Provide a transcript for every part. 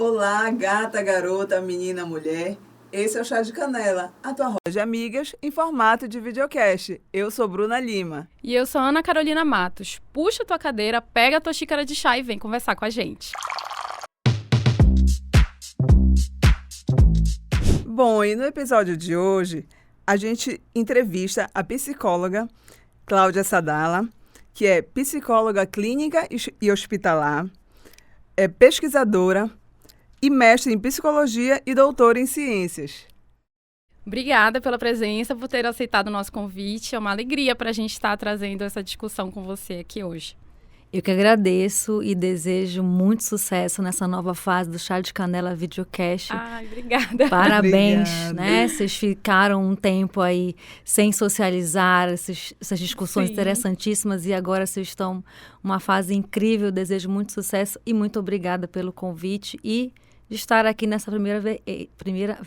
Olá, gata, garota, menina, mulher. Esse é o Chá de Canela, a tua roda de amigas em formato de videocast. Eu sou Bruna Lima. E eu sou Ana Carolina Matos. Puxa tua cadeira, pega a tua xícara de chá e vem conversar com a gente. Bom, e no episódio de hoje, a gente entrevista a psicóloga Cláudia Sadala, que é psicóloga clínica e hospitalar, é pesquisadora e mestre em psicologia e doutora em ciências. Obrigada pela presença, por ter aceitado o nosso convite. É uma alegria para a gente estar trazendo essa discussão com você aqui hoje. Eu que agradeço e desejo muito sucesso nessa nova fase do Chá de Canela Videocast. Ai, obrigada. Parabéns, Obrigada. né? Vocês ficaram um tempo aí sem socializar, essas discussões Sim. interessantíssimas e agora vocês estão numa fase incrível. Desejo muito sucesso e muito obrigada pelo convite e de estar aqui nessa primeira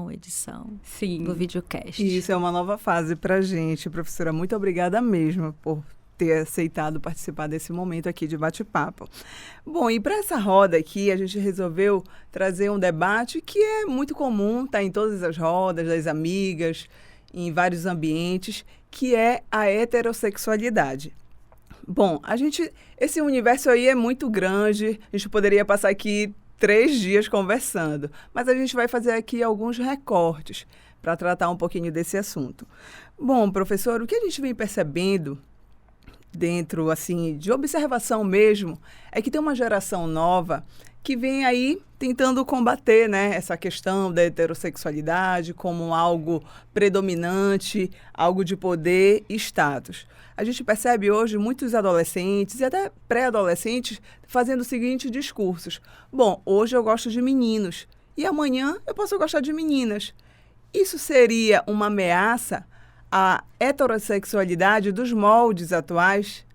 edição Sim. do Videocast. Isso é uma nova fase para a gente. Professora, muito obrigada mesmo por ter aceitado participar desse momento aqui de bate-papo. Bom, e para essa roda aqui, a gente resolveu trazer um debate que é muito comum, está em todas as rodas das amigas, em vários ambientes, que é a heterossexualidade. Bom, esse universo aí é muito grande, a gente poderia passar aqui 3 dias conversando, mas a gente vai fazer aqui alguns recortes para tratar um pouquinho desse assunto. Bom, professor, o que a gente vem percebendo dentro, assim, de observação mesmo, é que tem uma geração nova que vem aí tentando combater, né, essa questão da heterossexualidade como algo predominante, algo de poder e status. A gente percebe hoje muitos adolescentes e até pré-adolescentes fazendo os seguintes discursos. Bom, hoje eu gosto de meninos e amanhã eu posso gostar de meninas. Isso seria uma ameaça à heterossexualidade dos moldes atuais?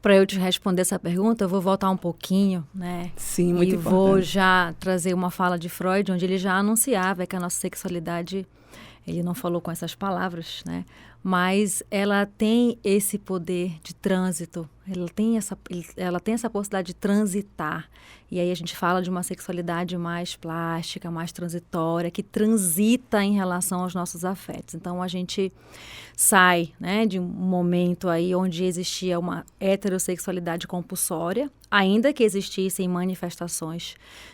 Para eu te responder essa pergunta, eu vou voltar um pouquinho, né? Sim, muito e importante. vou já trazer uma fala de Freud, onde ele já anunciava que a nossa sexualidade, ele não falou com essas palavras, né? Mas ela tem esse poder de trânsito, ela tem essa possibilidade de transitar. E aí a gente fala de uma sexualidade mais plástica, mais transitória, que transita em relação aos nossos afetos. Então a gente sai, né, de um momento aí onde existia uma heterossexualidade compulsória, ainda que existissem manifestações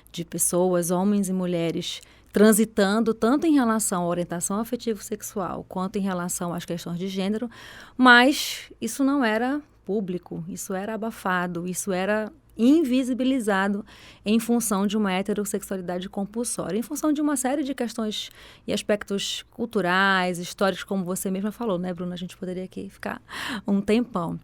de pessoas, homens e mulheres, transitando tanto em relação à orientação afetivo-sexual quanto em relação às questões de gênero, mas isso não era público, isso era abafado, isso era invisibilizado em função de uma heterossexualidade compulsória, em função de uma série de questões e aspectos culturais, históricos, como você mesma falou, né, Bruna? A gente poderia aqui ficar um tempão.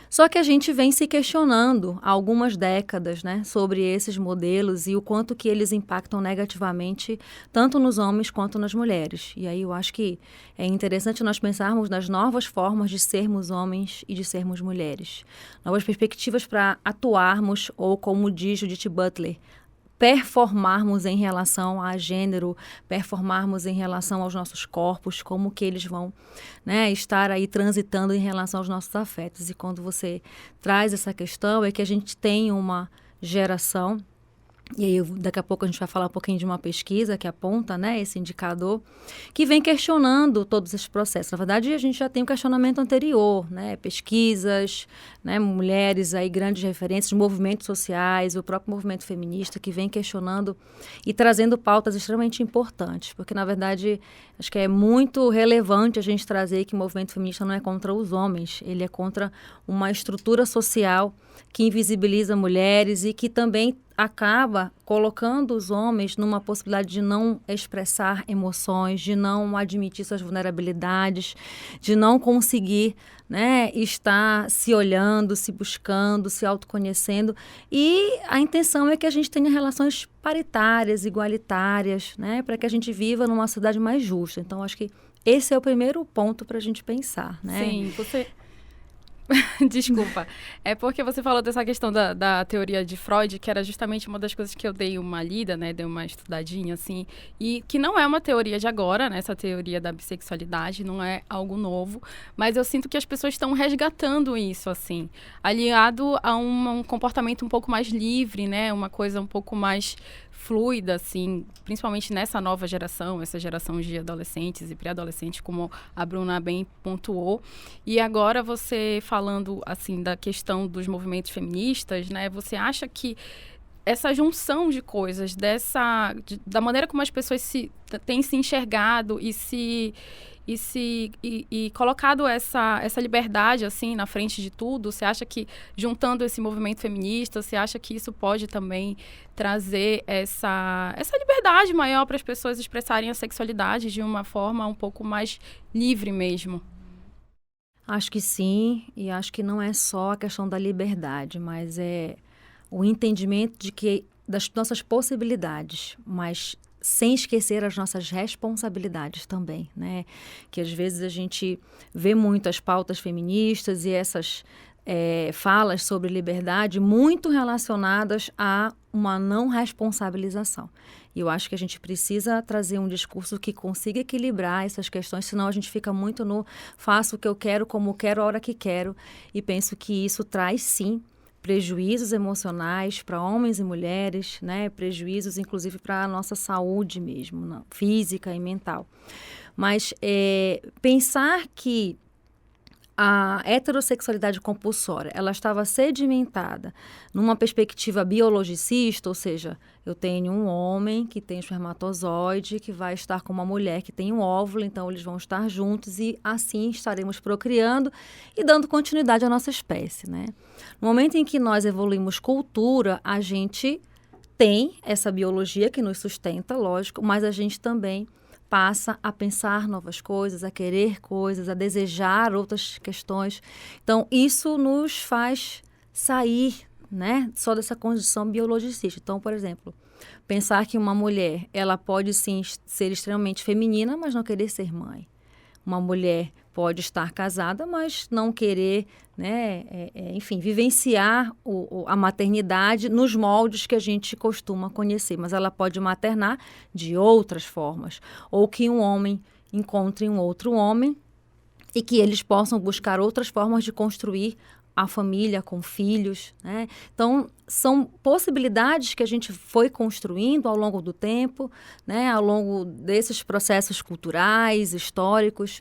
Só que a gente vem se questionando há algumas décadas, né, sobre esses modelos e o quanto que eles impactam negativamente tanto nos homens quanto nas mulheres. E aí eu acho que é interessante nós pensarmos nas novas formas de sermos homens e de sermos mulheres. Novas perspectivas para atuarmos, ou como diz Judith Butler, performarmos em relação a gênero, performarmos em relação aos nossos corpos, como que eles vão, né, estar aí transitando em relação aos nossos afetos. E quando você traz essa questão, é que a gente tem uma geração, e aí daqui a pouco a gente vai falar um pouquinho de uma pesquisa que aponta, né, esse indicador, que vem questionando todos esses processos. Na verdade, a gente já tem um questionamento anterior, né, pesquisas, né, mulheres aí, grandes referências, movimentos sociais, o próprio movimento feminista que vem questionando e trazendo pautas extremamente importantes, porque na verdade acho que é muito relevante a gente trazer que o movimento feminista não é contra os homens, ele é contra uma estrutura social que invisibiliza mulheres e que também acaba colocando os homens numa possibilidade de não expressar emoções, de não admitir suas vulnerabilidades, de não conseguir, né, estar se olhando, se buscando, se autoconhecendo. E a intenção é que a gente tenha relações paritárias, igualitárias, né, para que a gente viva numa sociedade mais justa. Então, acho que esse é o primeiro ponto para a gente pensar, né? Sim, Desculpa. É porque você falou dessa questão da teoria de Freud, que era justamente uma das coisas que eu dei uma lida, né? Dei uma estudadinha, assim. E que não é uma teoria de agora, né? Essa teoria da bissexualidade não é algo novo. Mas eu sinto que as pessoas estão resgatando isso, assim. Aliado a um comportamento um pouco mais livre, né? Uma coisa um pouco mais fluida, assim, principalmente nessa nova geração, essa geração de adolescentes e pré-adolescentes, como a Bruna bem pontuou. E agora você falando, assim, da questão dos movimentos feministas, né, você acha que essa junção de coisas, da maneira como as pessoas têm se enxergado e colocado essa liberdade, assim, na frente de tudo, você acha que, juntando esse movimento feminista, você acha que isso pode também trazer essa liberdade maior para as pessoas expressarem a sexualidade de uma forma um pouco mais livre mesmo? Acho que sim, e acho que não é só a questão da liberdade, mas é o entendimento das nossas possibilidades, mas sem esquecer as nossas responsabilidades também, né? Que às vezes a gente vê muito as pautas feministas e essas falas sobre liberdade muito relacionadas a uma não responsabilização. E eu acho que a gente precisa trazer um discurso que consiga equilibrar essas questões, senão a gente fica muito no faço o que eu quero, como quero, a hora que quero, e penso que isso traz, sim, prejuízos emocionais para homens e mulheres, né? Prejuízos, inclusive, para a nossa saúde mesmo, física e mental. Mas pensar que a heterossexualidade compulsória, ela estava sedimentada numa perspectiva biologicista, ou seja, eu tenho um homem que tem espermatozoide, que vai estar com uma mulher que tem um óvulo, então eles vão estar juntos e assim estaremos procriando e dando continuidade à nossa espécie, né? No momento em que nós evoluímos cultura, a gente tem essa biologia que nos sustenta, lógico, mas a gente também passa a pensar novas coisas, a querer coisas, a desejar outras questões. Então, isso nos faz sair, né, só dessa condição biologicista. Então, por exemplo, pensar que uma mulher, ela pode sim ser extremamente feminina, mas não querer ser mãe. Uma mulher pode estar casada, mas não querer, né, enfim, vivenciar a maternidade nos moldes que a gente costuma conhecer. Mas ela pode maternar de outras formas. Ou que um homem encontre um outro homem e que eles possam buscar outras formas de construir a família com filhos, né? Então, são possibilidades que a gente foi construindo ao longo do tempo, né? Ao longo desses processos culturais, históricos.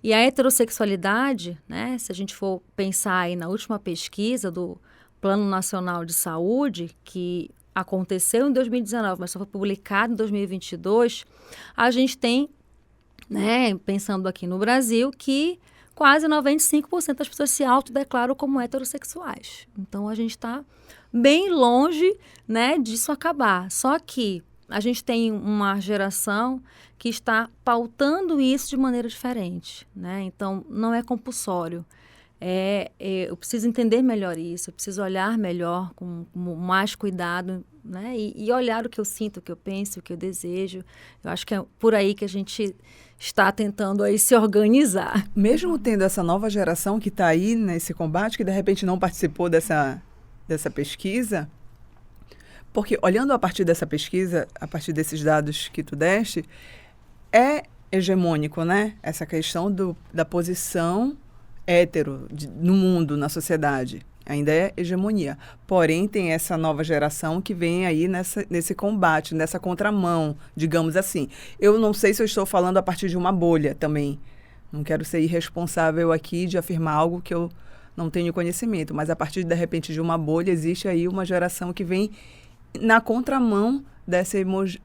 E a heterossexualidade, né? Se a gente for pensar aí na última pesquisa do Plano Nacional de Saúde, que aconteceu em 2019, mas só foi publicado em 2022, a gente tem, né, pensando aqui no Brasil, que quase 95% das pessoas se autodeclaram como heterossexuais. Então, a gente está bem longe, né, disso acabar. Só que a gente tem uma geração que está pautando isso de maneira diferente, né? Então, não é compulsório. Eu preciso entender melhor isso, eu preciso olhar melhor com mais cuidado, né? E olhar o que eu sinto, o que eu penso, o que eu desejo. Eu acho que é por aí que a gente está tentando aí se organizar. Mesmo tendo essa nova geração que está aí nesse combate, que de repente não participou dessa pesquisa, porque olhando a partir dessa pesquisa, a partir desses dados que tu deste, é hegemônico, né? Essa questão da posição hétero no mundo, na sociedade. Ainda é hegemonia. Porém, tem essa nova geração que vem aí nesse combate, nessa contramão, digamos assim. Eu não sei se eu estou falando a partir de uma bolha também. Não quero ser irresponsável aqui de afirmar algo que eu não tenho conhecimento, mas a partir, de repente, de uma bolha, existe aí uma geração que vem na contramão dessa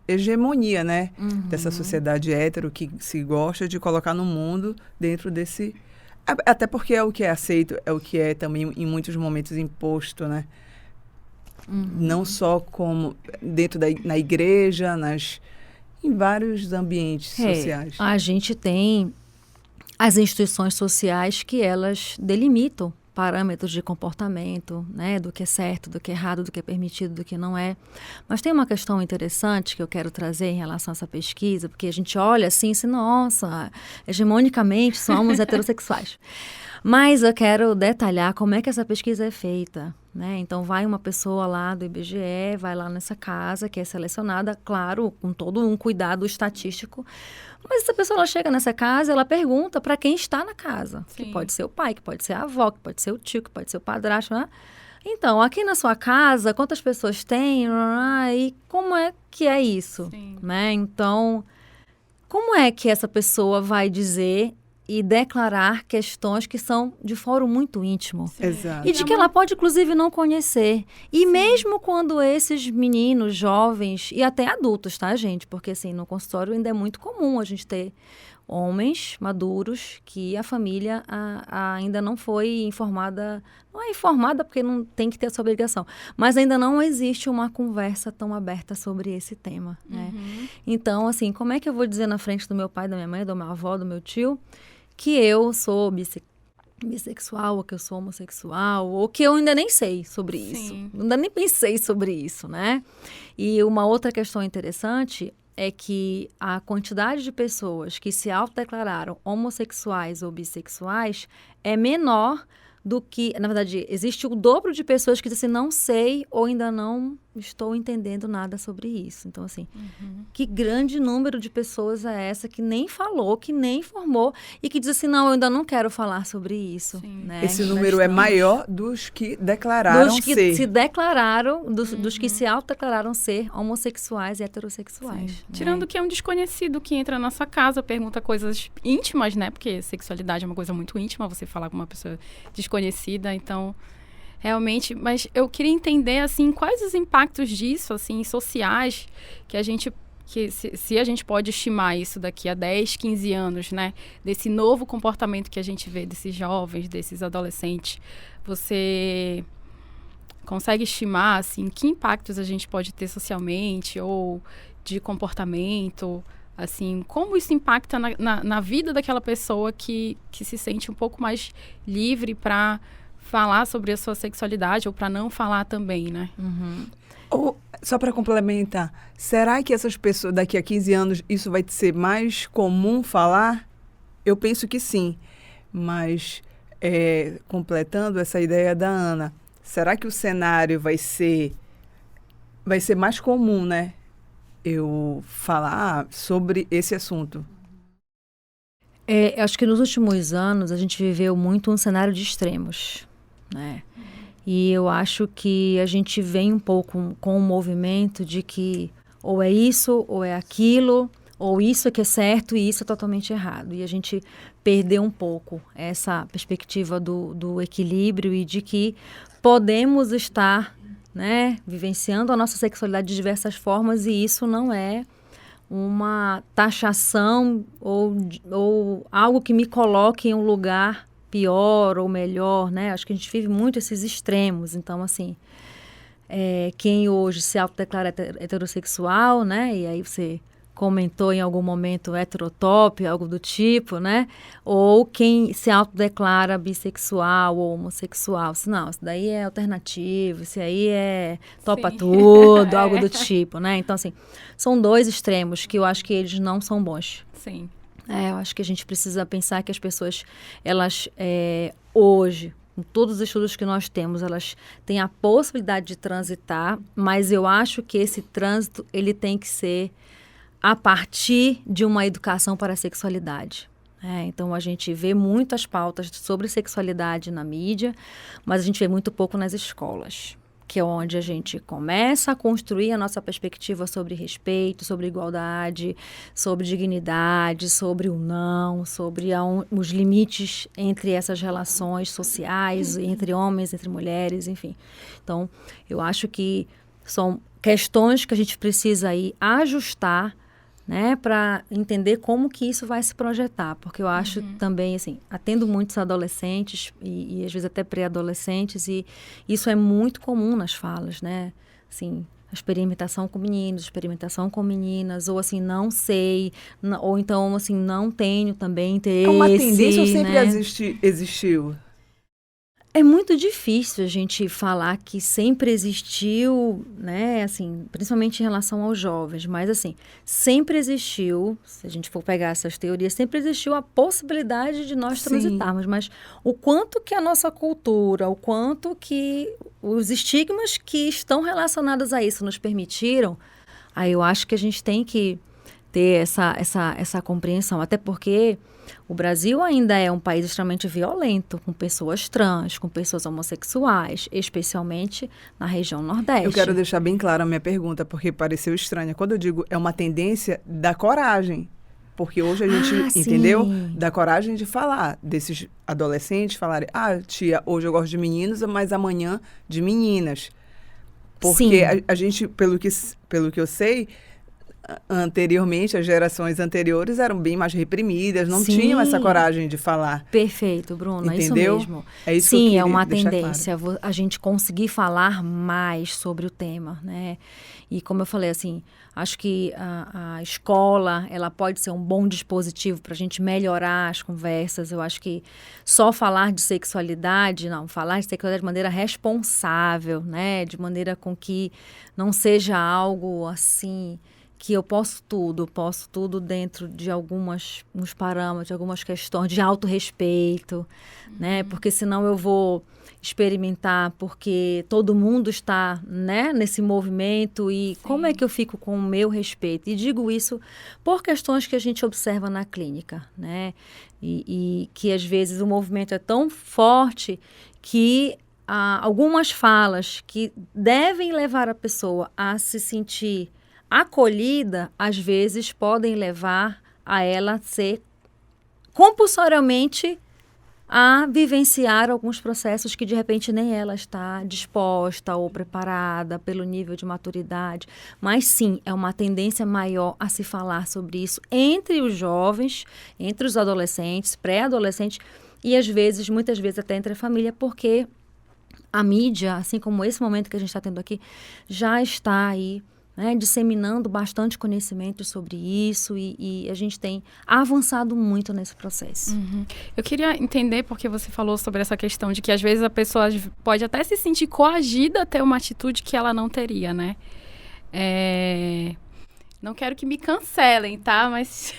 hegemonia, né? Uhum. Dessa sociedade hétero que se gosta de colocar no mundo dentro desse... Até porque é o que é aceito, é o que é também em muitos momentos imposto, né? Uhum. Não só como dentro na igreja, em vários ambientes sociais. A gente tem as instituições sociais que elas delimitam parâmetros de comportamento, né, do que é certo, do que é errado, do que é permitido, do que não é. Mas tem uma questão interessante que eu quero trazer em relação a essa pesquisa, porque a gente olha assim, nossa, hegemonicamente somos heterossexuais. Mas eu quero detalhar como é que essa pesquisa é feita, né? Então, vai uma pessoa lá do IBGE, vai lá nessa casa que é selecionada, claro, com todo um cuidado estatístico. Mas essa pessoa, ela chega nessa casa, ela pergunta para quem está na casa. Sim. Que pode ser o pai, que pode ser a avó, que pode ser o tio, que pode ser o padrasto, né? Então, aqui na sua casa, quantas pessoas tem? E como é que é isso? Sim. Né? Então, como é que essa pessoa vai dizer e declarar questões que são de fórum muito íntimo? Sim. Exato. E de que ela pode, inclusive, não conhecer. E mesmo quando esses meninos, jovens e até adultos, tá, gente? Porque, assim, no consultório ainda é muito comum a gente ter homens maduros que a família ainda não foi informada. Não é informada porque não tem que ter essa obrigação. Mas ainda não existe uma conversa tão aberta sobre esse tema, né? Então, assim, como é que eu vou dizer na frente do meu pai, da minha mãe, da minha avó, do meu tio, que eu sou bissexual, ou que eu sou homossexual, ou que eu ainda nem sei sobre isso. Ainda nem pensei sobre isso, né? E uma outra questão interessante é que a quantidade de pessoas que se autodeclararam homossexuais ou bissexuais é menor do que, na verdade, existe o dobro de pessoas que dizem assim, não sei ou ainda não estou entendendo nada sobre isso. Então, assim, que grande número de pessoas é essa que nem falou, que nem informou e que diz assim, não, eu ainda não quero falar sobre isso. Né? Esse número é maior dos que declararam dos que ser. se declararam, dos que se autodeclararam ser homossexuais e heterossexuais. Né? Tirando que é um desconhecido que entra na sua casa, pergunta coisas íntimas, né? Porque sexualidade é uma coisa muito íntima, você falar com uma pessoa desconhecida, então... Realmente, mas eu queria entender, assim, quais os impactos disso, assim, sociais, que a gente, se a gente pode estimar isso daqui a 10, 15 anos, né? Desse novo comportamento que a gente vê desses jovens, desses adolescentes. Você consegue estimar, assim, que impactos a gente pode ter socialmente ou de comportamento, assim, como isso impacta na vida daquela pessoa que se sente um pouco mais livre para falar sobre a sua sexualidade ou para não falar também, né? Ou, só para complementar, será que essas pessoas, daqui a 15 anos, isso vai ser mais comum falar? Eu penso que sim, mas completando essa ideia da Ana, será que o cenário vai ser mais comum, né? Eu falar sobre esse assunto. Acho que nos últimos anos a gente viveu muito um cenário de extremos, né? E eu acho que a gente vem um pouco com um movimento de que ou é isso, ou é aquilo, ou isso é que é certo e isso é totalmente errado. E a gente perdeu um pouco essa perspectiva do equilíbrio e de que podemos estar, né, vivenciando a nossa sexualidade de diversas formas e isso não é uma taxação ou algo que me coloque em um lugar pior ou melhor, né? Acho que a gente vive muito esses extremos. Então, assim, quem hoje se autodeclara heterossexual, né? E aí você comentou em algum momento heterotop, algo do tipo, né? Ou quem se autodeclara bissexual ou homossexual. Não, isso daí é alternativo, isso aí topa tudo, algo do tipo, né? Então, assim, são dois extremos que eu acho que eles não são bons. Sim. Eu acho que a gente precisa pensar que as pessoas, elas, hoje, com todos os estudos que nós temos, elas têm a possibilidade de transitar, mas eu acho que esse trânsito, ele tem que ser a partir de uma educação para a sexualidade. Então, a gente vê muitas pautas sobre sexualidade na mídia, mas a gente vê muito pouco nas escolas, que é onde a gente começa a construir a nossa perspectiva sobre respeito, sobre igualdade, sobre dignidade, sobre o não, sobre os limites entre essas relações sociais, entre homens, entre mulheres, enfim. Então, eu acho que são questões que a gente precisa aí ajustar, né, para entender como que isso vai se projetar, porque eu acho também, assim, atendo muitos adolescentes e às vezes até pré-adolescentes e isso é muito comum nas falas, né, assim, a experimentação com meninos, experimentação com meninas, ou assim, não sei, ou então, assim, não tenho também interesse. É uma tendência ou sempre né? existiu? É muito difícil a gente falar que sempre existiu, né, assim, principalmente em relação aos jovens, mas assim, sempre existiu, se a gente for pegar essas teorias, sempre existiu a possibilidade de nós transitarmos, mas o quanto que a nossa cultura, o quanto que os estigmas que estão relacionados a isso nos permitiram, aí eu acho que a gente tem que ter essa compreensão, até porque o Brasil ainda é um país extremamente violento, com pessoas trans, com pessoas homossexuais, especialmente na região Nordeste. Eu quero deixar bem clara a minha pergunta, porque pareceu estranha. Quando eu digo é uma tendência da coragem, porque hoje a gente, entendeu? Da coragem de falar, desses adolescentes falarem, tia, hoje eu gosto de meninos, mas amanhã de meninas. Porque a gente, pelo que eu sei, anteriormente, as gerações anteriores eram bem mais reprimidas, não tinham essa coragem de falar. Perfeito, Bruna, entendeu? Isso mesmo. É isso Sim, que eu é uma deixar tendência claro. a gente conseguir falar mais sobre o tema, né? E como eu falei, assim, acho que a escola, ela pode ser um bom dispositivo para a gente melhorar as conversas. Eu acho que só falar de sexualidade, falar de sexualidade de maneira responsável, né? De maneira com que não seja algo assim que eu posso tudo dentro de uns parâmetros, de algumas questões de autorrespeito, né? Porque senão eu vou experimentar porque todo mundo está, né, nesse movimento e como é que eu fico com o meu respeito? E digo isso por questões que a gente observa na clínica, né? E que às vezes o movimento é tão forte que algumas falas que devem levar a pessoa a se sentir acolhida, às vezes, podem levar a ela ser compulsoriamente a vivenciar alguns processos que, de repente, nem ela está disposta ou preparada pelo nível de maturidade. Mas, sim, é uma tendência maior a se falar sobre isso entre os jovens, entre os adolescentes, pré-adolescentes e, às vezes, muitas vezes, até entre a família, porque a mídia, assim como esse momento que a gente está tendo aqui, já está aí, né, disseminando bastante conhecimento sobre isso e a gente tem avançado muito nesse processo. Eu queria entender, porque você falou sobre essa questão de que às vezes a pessoa pode até se sentir coagida a ter uma atitude que ela não teria, né? Não quero que me cancelem, tá? Mas,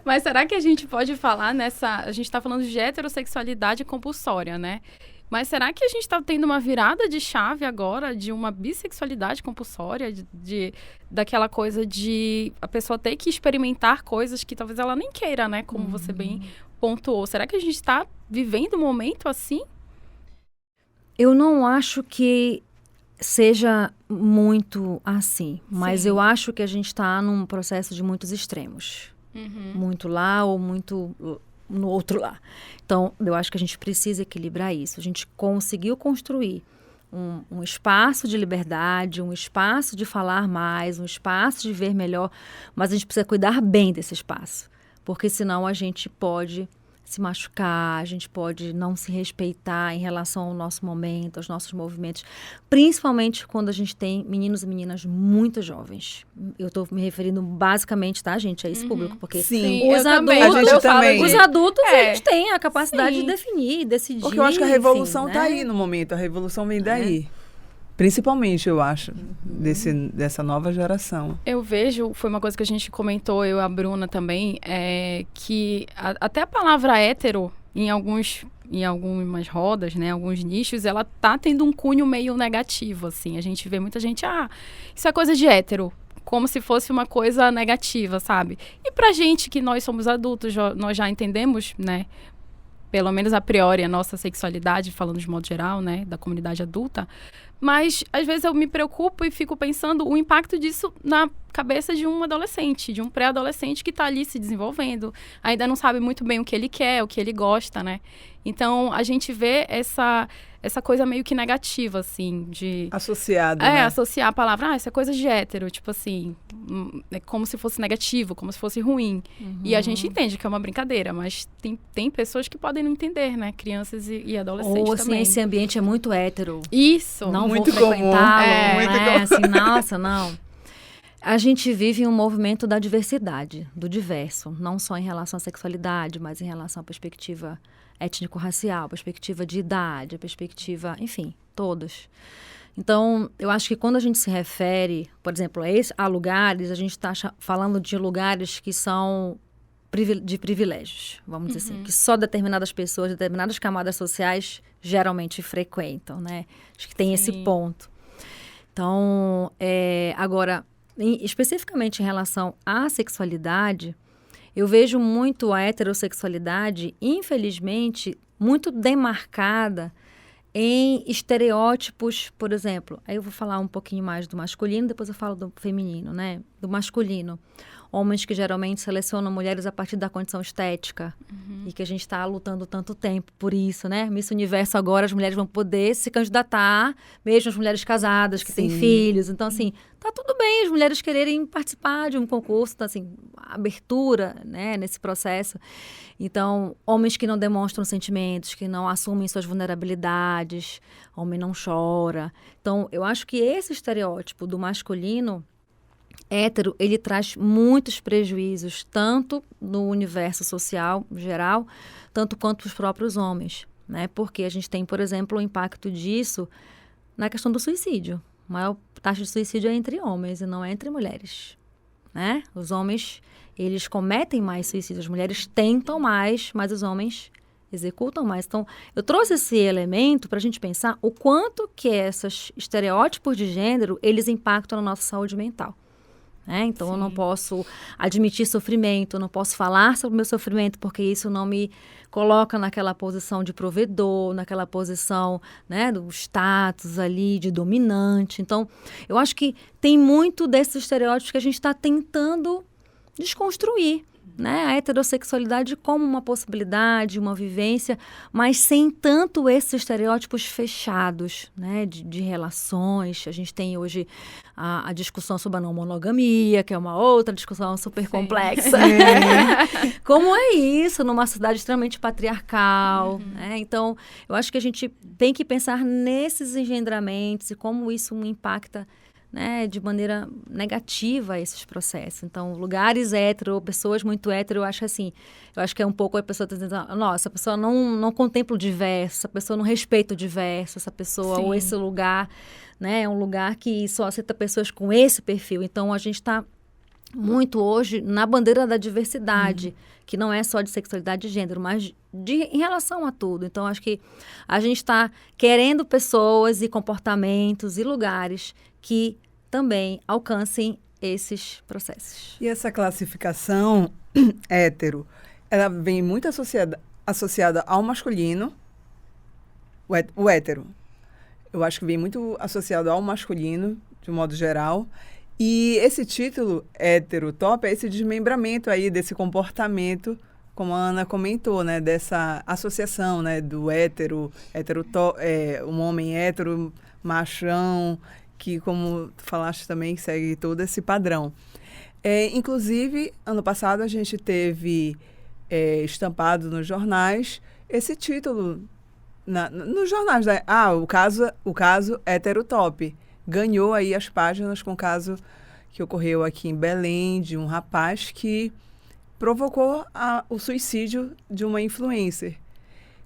mas será que a gente pode falar A gente está falando de heterossexualidade compulsória, né? Mas será que a gente está tendo uma virada de chave agora de uma bissexualidade compulsória, daquela coisa de a pessoa ter que experimentar coisas que talvez ela nem queira, né? Como você bem pontuou. Será que a gente está vivendo um momento assim? Eu não acho que seja muito assim, mas eu acho que a gente está num processo de muitos extremos. Muito lá ou muito no outro lá. Então, eu acho que a gente precisa equilibrar isso. A gente conseguiu construir um espaço de liberdade, um espaço de falar mais, um espaço de ver melhor, mas a gente precisa cuidar bem desse espaço, porque senão a gente pode se machucar, a gente pode não se respeitar em relação ao nosso momento, aos nossos movimentos, principalmente quando a gente tem meninos e meninas muito jovens. Eu estou me referindo basicamente, tá, gente, a esse público, porque Sim, os adultos eles têm a capacidade de definir, decidir. Porque eu acho que a revolução está aí no momento, a revolução vem daí. Principalmente, eu acho, dessa nova geração. Eu vejo, foi uma coisa que a gente comentou, eu e a Bruna também, que até a palavra hétero, em algumas rodas, né, alguns nichos, ela tá tendo um cunho meio negativo, assim. A gente vê muita gente, isso é coisa de hétero, como se fosse uma coisa negativa, sabe? E pra gente, que nós somos adultos, nós já entendemos, né, pelo menos a priori, a nossa sexualidade, falando de modo geral, né, da comunidade adulta. Mas, às vezes, eu me preocupo e fico pensando o impacto disso na cabeça de um adolescente, de um pré-adolescente que está ali se desenvolvendo. Ainda não sabe muito bem o que ele quer, o que ele gosta, né? Então, a gente vê essa coisa meio que negativa, assim, de... Associado, né? Associar a palavra, isso é coisa de hétero, tipo assim, é como se fosse negativo, como se fosse ruim. E a gente entende que é uma brincadeira, mas tem pessoas que podem não entender, né? Crianças e adolescentes ou, assim, também. Esse ambiente é muito hétero. Isso. Não muito vou frequentá-lo, comum. Assim, nossa, não. A gente vive um movimento da diversidade, do diverso, não só em relação à sexualidade, mas em relação à perspectiva étnico-racial, perspectiva de idade, perspectiva, enfim, todas. Então, eu acho que quando a gente se refere, por exemplo, a lugares, a gente está falando de lugares que são de privilégios, vamos dizer assim, que só determinadas pessoas, determinadas camadas sociais geralmente frequentam, né? Acho que tem esse ponto. Então, agora, especificamente em relação à sexualidade, eu vejo muito a heterossexualidade, infelizmente, muito demarcada em estereótipos, por exemplo. Aí eu vou falar um pouquinho mais do masculino, depois eu falo do feminino, né? Do masculino. Homens que geralmente selecionam mulheres a partir da condição estética. E que a gente está lutando tanto tempo por isso, né? Miss Universo agora, as mulheres vão poder se candidatar, mesmo as mulheres casadas que têm filhos. Então, assim, tá tudo bem as mulheres quererem participar de um concurso, tá, assim, abertura, né, nesse processo. Então, homens que não demonstram sentimentos, que não assumem suas vulnerabilidades, homem não chora. Então, eu acho que esse estereótipo do masculino hétero, ele traz muitos prejuízos, tanto no universo social geral, tanto quanto os próprios homens, né? Porque a gente tem, por exemplo, o impacto disso na questão do suicídio. A maior taxa de suicídio é entre homens e não é entre mulheres, né? Os homens, eles cometem mais suicídio, as mulheres tentam mais, mas os homens executam mais. Então, eu trouxe esse elemento para a gente pensar o quanto que esses estereótipos de gênero, eles impactam na nossa saúde mental. Então, eu não posso admitir sofrimento, eu não posso falar sobre o meu sofrimento, porque isso não me coloca naquela posição de provedor, naquela posição, né, do status ali, de dominante. Então, eu acho que tem muito desses estereótipos que a gente está tentando desconstruir, né? A heterossexualidade como uma possibilidade, uma vivência, mas sem tanto esses estereótipos fechados, né? De relações. A gente tem hoje a discussão sobre a não monogamia, que é uma outra discussão super complexa. Como é isso numa sociedade extremamente patriarcal, né? Então, eu acho que a gente tem que pensar nesses engendramentos e como isso impacta, né, de maneira negativa esses processos. Então, lugares hétero, pessoas muito hétero, eu acho que é um pouco a pessoa tá dizendo, nossa, a pessoa não contempla o diverso, a pessoa não respeita o diverso, essa pessoa, ou esse lugar, né, é um lugar que só aceita pessoas com esse perfil. Então, a gente está muito hoje na bandeira da diversidade, que não é só de sexualidade e gênero, mas em relação a tudo. Então, acho que a gente está querendo pessoas e comportamentos e lugares que também alcancem esses processos. E essa classificação hétero, ela vem muito associada ao masculino, o hétero. Eu acho que vem muito associado ao masculino, de um modo geral. E esse título, heterotop, é esse desmembramento aí desse comportamento, como a Ana comentou, né? Dessa associação, né? Do um homem hétero, machão, que, como tu falaste também, segue todo esse padrão. Inclusive, ano passado a gente teve estampado nos jornais esse título, nos jornais, né? O caso heterotop. Ganhou aí as páginas com o caso que ocorreu aqui em Belém, de um rapaz que provocou o suicídio de uma influencer.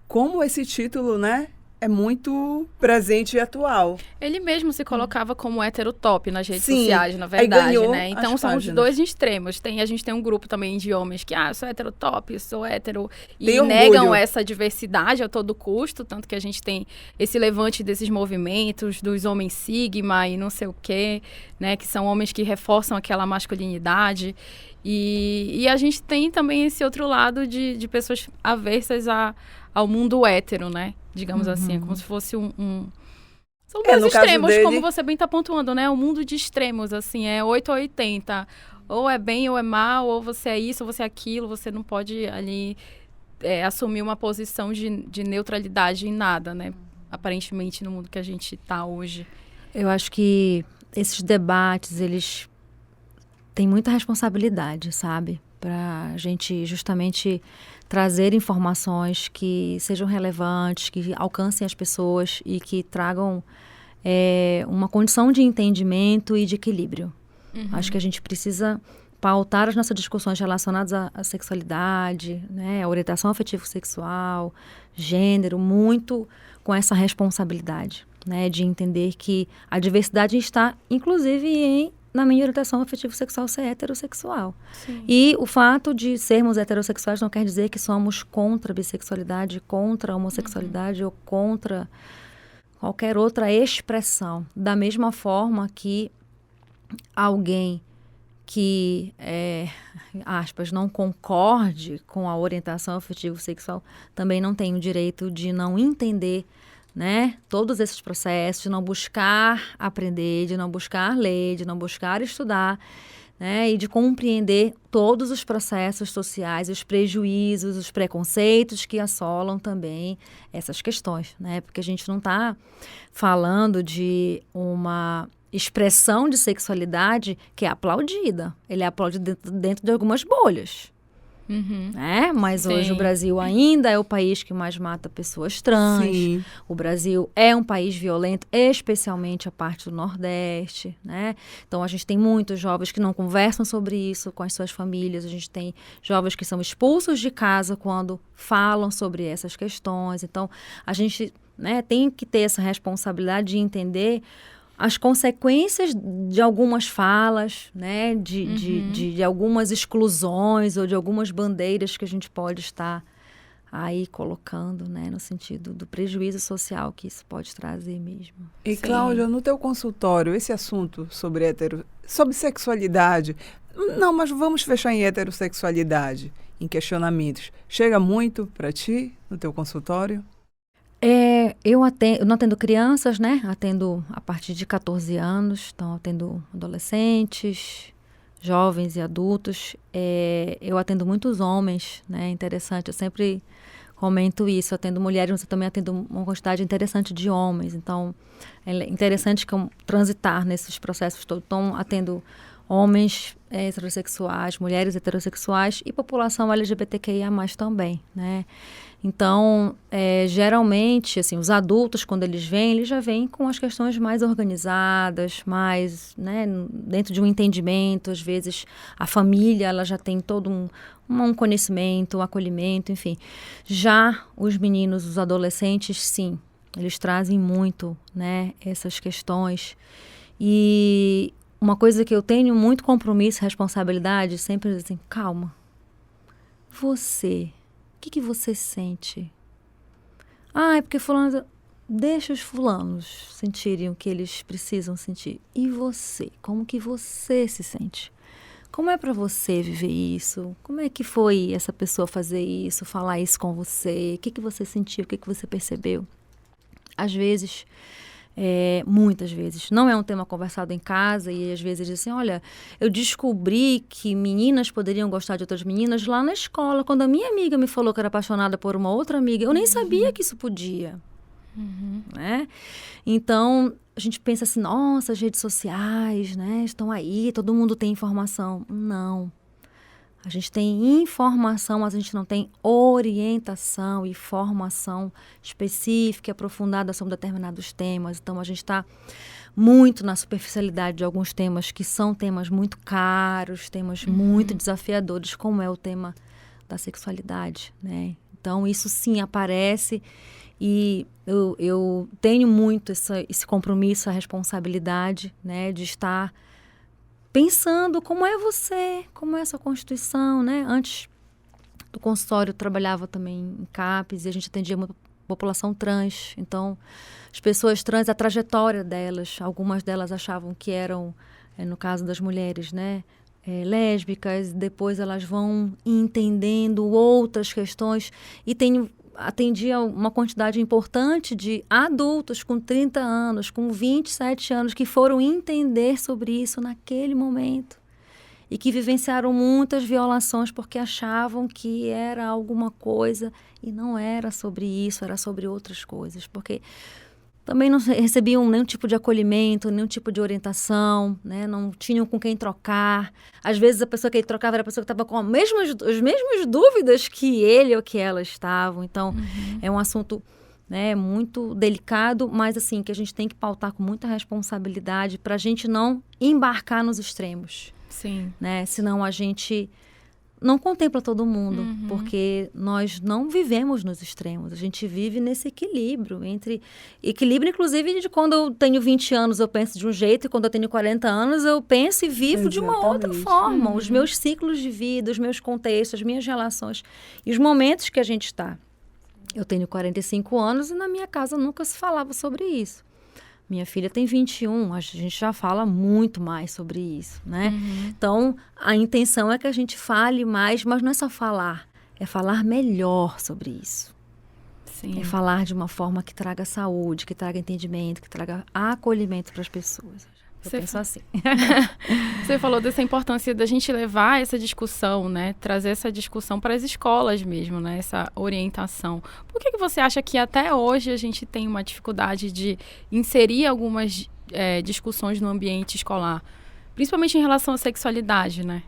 Como esse título, né, é muito presente e atual. Ele mesmo se colocava como heterotop nas redes sociais, na verdade, né? Então, são os dois extremos. A gente tem um grupo também de homens que, eu sou heterotop, eu sou hétero, e negam essa diversidade a todo custo, tanto que a gente tem esse levante desses movimentos, dos homens sigma e não sei o quê, né? Que são homens que reforçam aquela masculinidade. E a gente tem também esse outro lado de pessoas aversas ao mundo hétero, né? Digamos assim, é como se fosse são dois extremos, como você bem está pontuando, né? Um mundo de extremos, assim, é 8 ou 80. Ou é bem ou é mal, ou você é isso, ou você é aquilo. Você não pode ali assumir uma posição de neutralidade em nada, né? Aparentemente, no mundo que a gente está hoje. Eu acho que esses debates, eles têm muita responsabilidade, sabe? Para a gente justamente trazer informações que sejam relevantes, que alcancem as pessoas e que tragam uma condição de entendimento e de equilíbrio, Acho que a gente precisa pautar as nossas discussões relacionadas à sexualidade, né, à orientação afetivo-sexual, gênero, muito com essa responsabilidade, né, de entender que a diversidade está, inclusive, na minha orientação afetivo-sexual ser heterossexual. Sim. E o fato de sermos heterossexuais não quer dizer que somos contra a bissexualidade, contra a homossexualidade ou contra qualquer outra expressão. Da mesma forma que alguém que, aspas, não concorde com a orientação afetivo-sexual também não tem o direito de não entender, né, todos esses processos, de não buscar aprender, de não buscar ler, de não buscar estudar, né, e de compreender todos os processos sociais, os prejuízos, os preconceitos que assolam também essas questões, né, porque a gente não está falando de uma expressão de sexualidade que é aplaudida. Ele é aplaudido dentro de algumas bolhas. Né? Mas Sim. hoje o Brasil ainda é o país que mais mata pessoas trans. Sim. O Brasil é um país violento, especialmente a parte do Nordeste, né? Então a gente tem muitos jovens que não conversam sobre isso com as suas famílias. A gente tem jovens que são expulsos de casa quando falam sobre essas questões. Então a gente, né, tem que ter essa responsabilidade de entender as consequências de algumas falas, né, de algumas exclusões ou de algumas bandeiras que a gente pode estar aí colocando, né, no sentido do prejuízo social que isso pode trazer mesmo. E, Sim. Cláudia, no teu consultório, esse assunto sobre sexualidade, não, mas vamos fechar em heterossexualidade, em questionamentos, chega muito para ti no teu consultório? Eu não atendo crianças, né? Atendo a partir de 14 anos, então atendo adolescentes, jovens e adultos. Eu atendo muitos homens, né? Interessante, eu sempre comento isso. Eu atendo mulheres, mas eu também atendo uma quantidade interessante de homens. Então, é interessante que eu transitar nesses processos todos. Então, atendo homens heterossexuais, mulheres heterossexuais e população LGBTQIA+, também, né? Então, geralmente, assim, os adultos, quando eles já vêm com as questões mais organizadas, mais, né, dentro de um entendimento. Às vezes, a família, ela já tem todo um conhecimento, um acolhimento, enfim. Já os meninos, os adolescentes, sim, eles trazem muito, né, essas questões. E uma coisa que eu tenho muito compromisso, responsabilidade, sempre assim, calma. Você... O que você sente? É porque fulano... Deixa os fulanos sentirem o que eles precisam sentir. E você? Como que você se sente? Como é para você viver isso? Como é que foi essa pessoa fazer isso, falar isso com você? O que você sentiu? O que você percebeu? Às vezes... muitas vezes, não é um tema conversado em casa e às vezes dizem, olha, eu descobri que meninas poderiam gostar de outras meninas lá na escola, quando a minha amiga me falou que era apaixonada por uma outra amiga, eu nem sabia que isso podia. Né? Então, a gente pensa assim, nossa, as redes sociais, né, estão aí, todo mundo tem informação. Não. A gente tem informação, mas a gente não tem orientação e formação específica e aprofundada sobre determinados temas. Então, a gente está muito na superficialidade de alguns temas que são temas muito caros, temas muito desafiadores, como é o tema da sexualidade, né? Então, isso sim aparece e eu tenho muito esse compromisso, a responsabilidade, né, de estar pensando como é você, como é a sua constituição, né? Antes do consultório eu trabalhava também em CAPES e a gente atendia uma população trans. Então, as pessoas trans, a trajetória delas, algumas delas achavam que eram, no caso das mulheres, né, lésbicas, depois elas vão entendendo outras questões e atendia uma quantidade importante de adultos com 30 anos, com 27 anos, que foram entender sobre isso naquele momento e que vivenciaram muitas violações porque achavam que era alguma coisa e não era sobre isso, era sobre outras coisas, porque também não recebiam nenhum tipo de acolhimento, nenhum tipo de orientação, né? Não tinham com quem trocar. Às vezes a pessoa que ele trocava era a pessoa que estava com as mesmas dúvidas que ele ou que ela estavam. Então, é um assunto, né, muito delicado, mas assim, que a gente tem que pautar com muita responsabilidade para a gente não embarcar nos extremos. Sim. Né? Senão a gente não contempla todo mundo, porque nós não vivemos nos extremos, a gente vive nesse equilíbrio, inclusive, de quando eu tenho 20 anos eu penso de um jeito, e quando eu tenho 40 anos eu penso e vivo de uma outra forma. Os meus ciclos de vida, os meus contextos, as minhas relações e os momentos que a gente está. Eu tenho 45 anos e na minha casa nunca se falava sobre isso. Minha filha tem 21, a gente já fala muito mais sobre isso, né? Então, a intenção é que a gente fale mais, mas não é só falar, é falar melhor sobre isso. Sim. É falar de uma forma que traga saúde, que traga entendimento, que traga acolhimento para as pessoas. Eu penso assim. Você falou dessa importância da gente levar essa discussão, né? Trazer essa discussão para as escolas mesmo, né? Essa orientação. Por que você acha que até hoje a gente tem uma dificuldade de inserir algumas discussões no ambiente escolar? Principalmente em relação à sexualidade, né?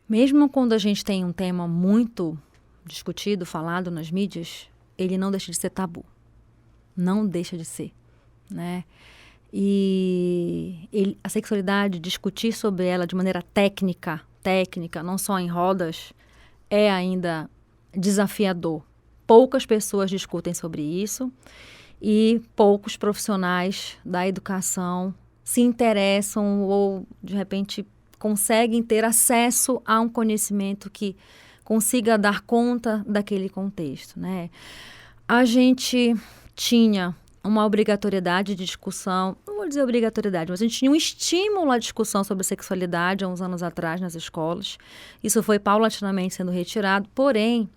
Mesmo quando a gente tem um tema muito discutido, falado nas mídias, ele não deixa de ser tabu. Não deixa de ser, né? E a sexualidade, discutir sobre ela de maneira técnica, não só em rodas, é ainda desafiador. Poucas pessoas discutem sobre isso e poucos profissionais da educação se interessam ou, de repente, conseguem ter acesso a um conhecimento que consiga dar conta daquele contexto, né? A gente tinha uma obrigatoriedade de discussão, não vou dizer obrigatoriedade, mas a gente tinha um estímulo à discussão sobre sexualidade há uns anos atrás nas escolas. Isso foi paulatinamente sendo retirado, porém,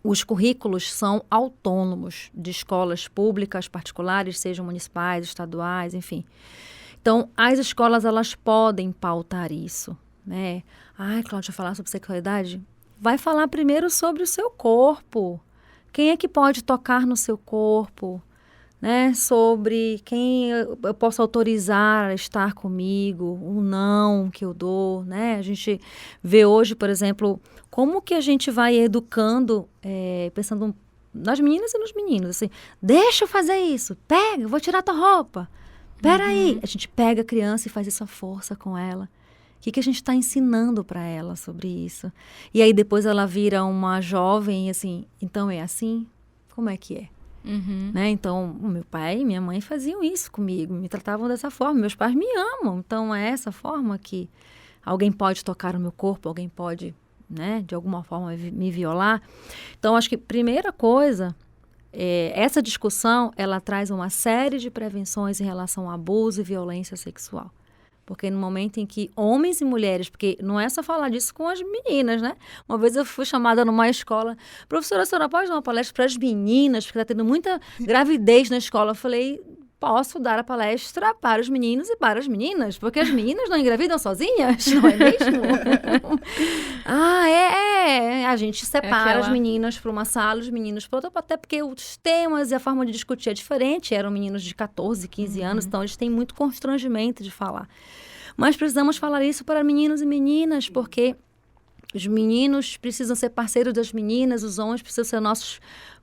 os currículos são autônomos de escolas públicas, particulares, sejam municipais, estaduais, enfim. Então, as escolas, elas podem pautar isso, né? Ai, Cláudia, falar sobre sexualidade? Vai falar primeiro sobre o seu corpo. Quem é que pode tocar no seu corpo? Né, sobre quem eu posso autorizar a estar comigo, o não que eu dou, né? A gente vê hoje, por exemplo, como que a gente vai educando, pensando nas meninas e nos meninos, assim, deixa eu fazer isso, pega, eu vou tirar tua roupa, peraí. A gente pega a criança e faz isso à força com ela. O que a gente está ensinando para ela sobre isso? E aí depois ela vira uma jovem, assim, então é assim? Como é que é? Né? Então, o meu pai e minha mãe faziam isso comigo, me tratavam dessa forma, meus pais me amam, então é essa forma que alguém pode tocar no meu corpo, alguém pode, né, de alguma forma me violar. Então, acho que primeira coisa, essa discussão, ela traz uma série de prevenções em relação ao abuso e violência sexual. Porque no momento em que homens e mulheres, porque não é só falar disso com as meninas, né? Uma vez eu fui chamada numa escola, professora, a senhora pode dar uma palestra para as meninas, porque está tendo muita gravidez na escola. Eu falei, posso dar a palestra para os meninos e para as meninas, porque as meninas não engravidam sozinhas, não é mesmo? A gente separa as meninas para uma sala, os meninos para outra, até porque os temas e a forma de discutir é diferente. Eram meninos de 14, 15 anos, então eles têm muito constrangimento de falar. Mas precisamos falar isso para meninos e meninas, porque os meninos precisam ser parceiros das meninas, os homens precisam ser nossos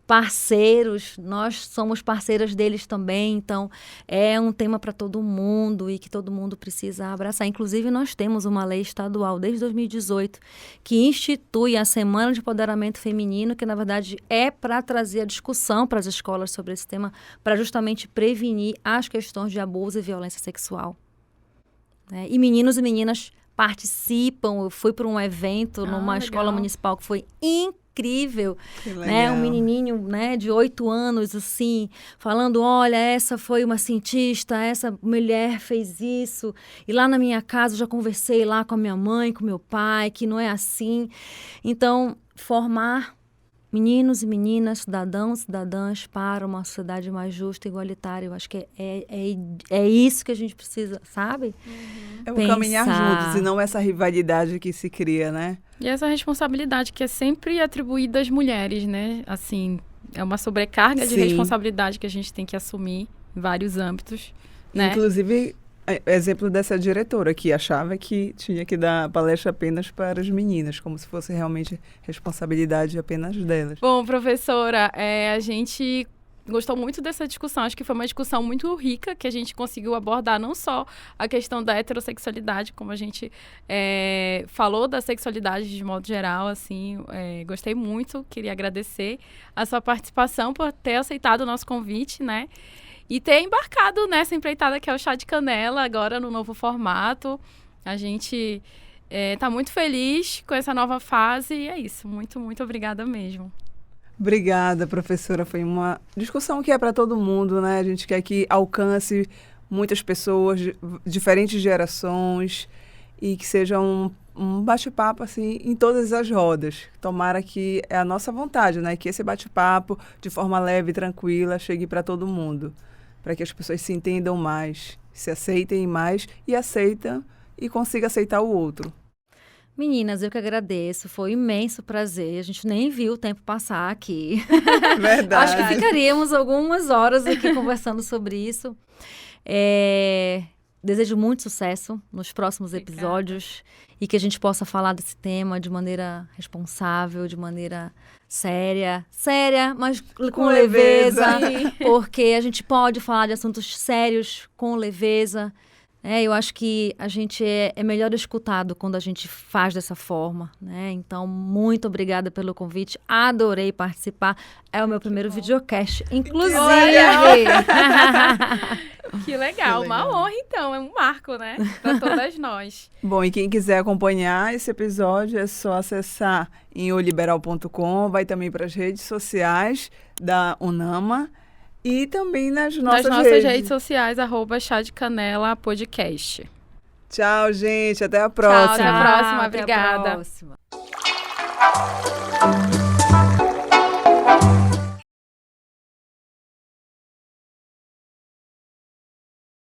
parceiros, nós somos parceiras deles também, então é um tema para todo mundo e que todo mundo precisa abraçar. Inclusive, nós temos uma lei estadual desde 2018 que institui a Semana de Empoderamento Feminino, que na verdade é para trazer a discussão para as escolas sobre esse tema, para justamente prevenir as questões de abuso e violência sexual. E meninos e meninas participam. Eu fui para um evento numa escola municipal que foi incrível, né? Um menininho, né, de 8 anos, assim, falando, olha, essa foi uma cientista, essa mulher fez isso, e lá na minha casa eu já conversei lá com a minha mãe, com meu pai, que não é assim. Então, formar meninos e meninas, cidadãos e cidadãs para uma sociedade mais justa e igualitária. Eu acho que é isso que a gente precisa, sabe? É o caminhar juntos e não essa rivalidade que se cria, né? E essa responsabilidade que é sempre atribuída às mulheres, né? Assim, é uma sobrecarga de responsabilidade que a gente tem que assumir em vários âmbitos, né? Inclusive, exemplo dessa diretora que achava que tinha que dar palestra apenas para as meninas, como se fosse realmente responsabilidade apenas delas. Bom, professora, a gente gostou muito dessa discussão. Acho que foi uma discussão muito rica, que a gente conseguiu abordar não só a questão da heterossexualidade, como a gente falou da sexualidade de modo geral, assim, gostei muito, queria agradecer a sua participação por ter aceitado o nosso convite, né? E ter embarcado nessa empreitada que é o Chá de Canela, agora no novo formato. A gente está muito feliz com essa nova fase e é isso. Muito, muito obrigada mesmo. Obrigada, professora. Foi uma discussão que é para todo mundo, né? A gente quer que alcance muitas pessoas, diferentes gerações, e que seja um bate-papo assim em todas as rodas. Tomara que é a nossa vontade, né? Que esse bate-papo, de forma leve e tranquila, chegue para todo mundo, para que as pessoas se entendam mais, se aceitem mais e consiga aceitar o outro. Meninas, eu que agradeço, foi um imenso prazer, a gente nem viu o tempo passar aqui. Verdade. Acho que ficaríamos algumas horas aqui conversando sobre isso. Desejo muito sucesso nos próximos episódios e que a gente possa falar desse tema de maneira responsável, de maneira séria, mas com leveza, porque a gente pode falar de assuntos sérios com leveza. Eu acho que a gente é melhor escutado quando a gente faz dessa forma, né? Então, muito obrigada pelo convite. Adorei participar. É o meu primeiro videocast, inclusive. Que legal. Uma honra, então. É um marco, né? Para todas nós. Bom, e quem quiser acompanhar esse episódio é só acessar em oliberal.com. Vai também para as redes sociais da UNAMA. E também nas nossas redes sociais, @Chá de Canela Podcast. Tchau, gente. Até a próxima. Tchau, até a próxima. Obrigada. Até a próxima.